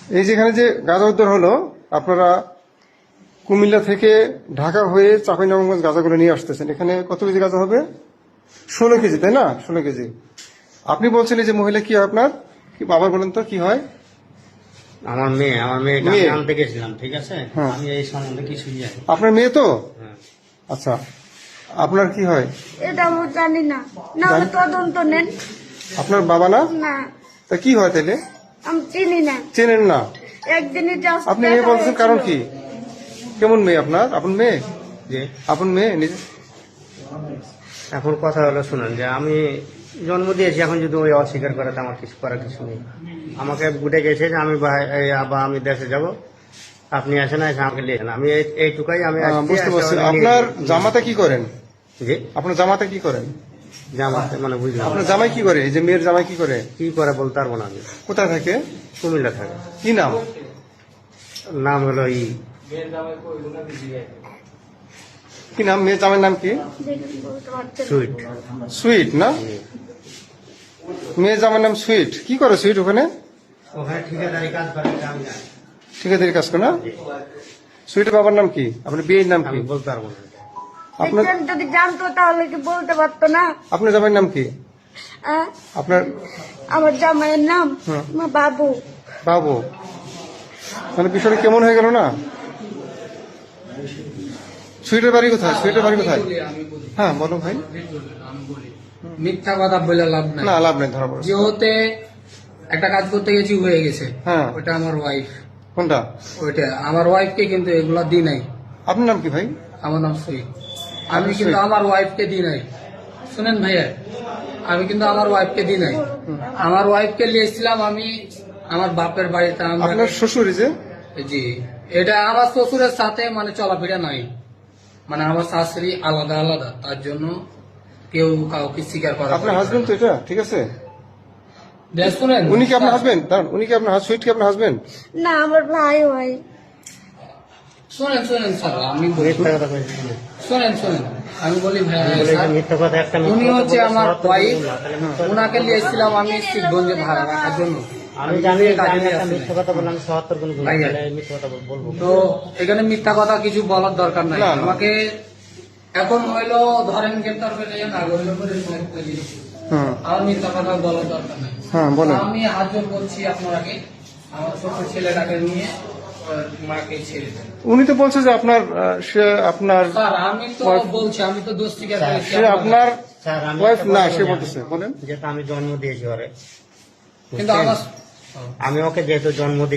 এই যেখানে যে গাঁজা উদ্ধার হলো, আপনারা কুমিল্লা থেকে ঢাকা হয়ে চাঁপাইনবাবগঞ্জ গাঁজাগুলো নিয়ে আসতেছেন। এখানে কত কেজি গাঁজা হবে? 16 কেজি, তাই না? 16 কেজি। আপনি বলছেন এই যে মহিলা কি হয় আপনার? কি আবার বলেন তো কি হয়? আমার মেয়েকে মেয়ে? আমি আনতে গেছিলাম, ঠিক আছে? হ্যাঁ। আমি এই সম্বন্ধে কিছুই জানি না। আপনার মেয়ে তো? হ্যাঁ। আচ্ছা, আপনার কি হয়? এটা আমি জানি না, না জানি- তদন্ত নেন। আপনার বাবা না? না তা কি হয় তাহলে? আমি চিনি না। চেনেন না? একদিনই just আপনি দেখা মেয়ে বলছেন, হয়েছিল। কারণ কি? কেমন মেয়ে আপনার? আপন মেয়ে? যে আপন মেয়ে নিজে? এখন কথা হলো শুনেন, যে আমি জন্ম দিয়েছি, এখন যদি ওই অস্বীকার করে তো আমার কিছু করার কিছু নেই। আমাকে বুঝে গেছে যে আমি আবার আমি দেশে যাব, আপনি আসেন, এসে আমাকে নিয়ে যান। আমি এইটুকাই আমি আসছি, বুঝতে এসে পারছি। ওরা নিয়ে আপনার গেছে। জামাতা কি করেন? জি, আপনার জামাতা কি করেন? জামাতে মানে বুঝলাম আপনার না। জামাই কি করে? এই যে মেয়ের জামাই কি করে? কি করে বলতে পারবো না আমি। কোথায় থাকে? কুমিল্লা থাকে। কি নাম? নাম হলো কি নাম? মেয়ের জামাইয়ের নাম কি? দেখে বলতে পারছি না। সুইট। সুইট না? মেয়ের জামাইয়ের নাম সুইট। কি করে সুইট ওখানে? ওখানে ঠিকাদারি কাজ করে, এটা আমি জানি। ঠিকাদারি কাজ করে না? সুইটের বাবার নাম কি? আপনার বিয়ের নাম কি? আমি বলতে পারবো না। আপনার একজন যদি জানতো তাহলে কি বলতে পারতো না? আপনার জামাইয়ের নাম কি? আহ? আপনার আমার জামাইয়ের নাম হ্যাঁ। আমার বাবু। বাবু। মানে বিষয়টা কেমন হয়ে গেল না? সুইটের বাড়ি কোথায়? সুইটের বাড়ি কোথায়? হ্যাঁ বলো ভাই। মিথ্যা কথা বলে লাভ নাই। না, লাভ নেই, ধরা পড়েছে। যেহেতু একটা কাজ করতে গেছি হয়ে গেছে, হ্যাঁ। ওটা আমার ওয়াইফ, কোনটা? ওইটা আমার ওয়াইফকে কিন্তু এগুলা দি নাই। আপনার নাম কি ভাই? আমার নাম সুইট। আমি কিন্তু আমার ওয়াইফকে দি নাই। শুনেন ভাইয়া, আমি কিন্তু আমার ওয়াইফকে দি নাই। আমার ওয়াইফকে নিয়েছিলাম আমি আমার বাপের বাড়িতে। আমরা আপনার শ্বশুরই যে? জি, এটা আমার শ্বশুরের সাথে মানে চলাফেরা নাই, মানে আমার শাশুড়ি আলাদা আলাদা, তার জন্য কেউ কাউকে স্বীকার করে। আপনার হাজবেন্ড তো এটা, ঠিক আছে? শুনেন, উনি কি আপনার হাজবেন্ড? দাঁড়ান, উনি কি আপনার সুইট কি আপনার হাজবেন্ড? না আমার ভাই ভাই। শুনেন স্যার, আমি বলি, মিথ্যা কথা কইছি। শুনেন আমি বলি ভাই, বলে যে স্যার, মিথ্যা কথা, একটা মিথ্যা উনি কথা হচ্ছে বলে আমার সত্য ওয়াইফ। বলবো না, তাহলে মিথ্যা কথা। ওনাকে নিয়েছিলাম আমি শিবগঞ্জে ভাড়া রাখার জন্য। আমি জানি যে কাজে আমি একটা আসি মিথ্যা নাই। কথা বললাম, ৭৭ কোন গুণ, ভাইয়া। তাহলে মিথ্যা কথা বলবো। তো এখানে মিথ্যা কথা কিছু বলার দরকার নাই। না, না। আমাকে এখন হইলো ধরেন গ্রেপ্তার করে যান, আগে হইলো করে হ্যাঁ আমার মিথ্যা কথা বলার দরকার নাই। হ্যাঁ বলেন। আমি হাত জোর করছি আপনাকে, আমার ছোট ছেলেটাকে নিয়ে মাকে ছেড়ে দেন। উনি তো বলছে যে আপনার সে আপনার স্যার আমি তো Wife- বলছি, আমি তো দোষ স্বীকার করেছি। সে আপনার স্যার, আমি ওয়াইফ একটা না, কথা সে বলি, বলতেছে, বলেন। যেহেতু আমি জন্ম দিয়েছি ওরে, কিন্তু আমার আমি ওকে যেহেতু জন্ম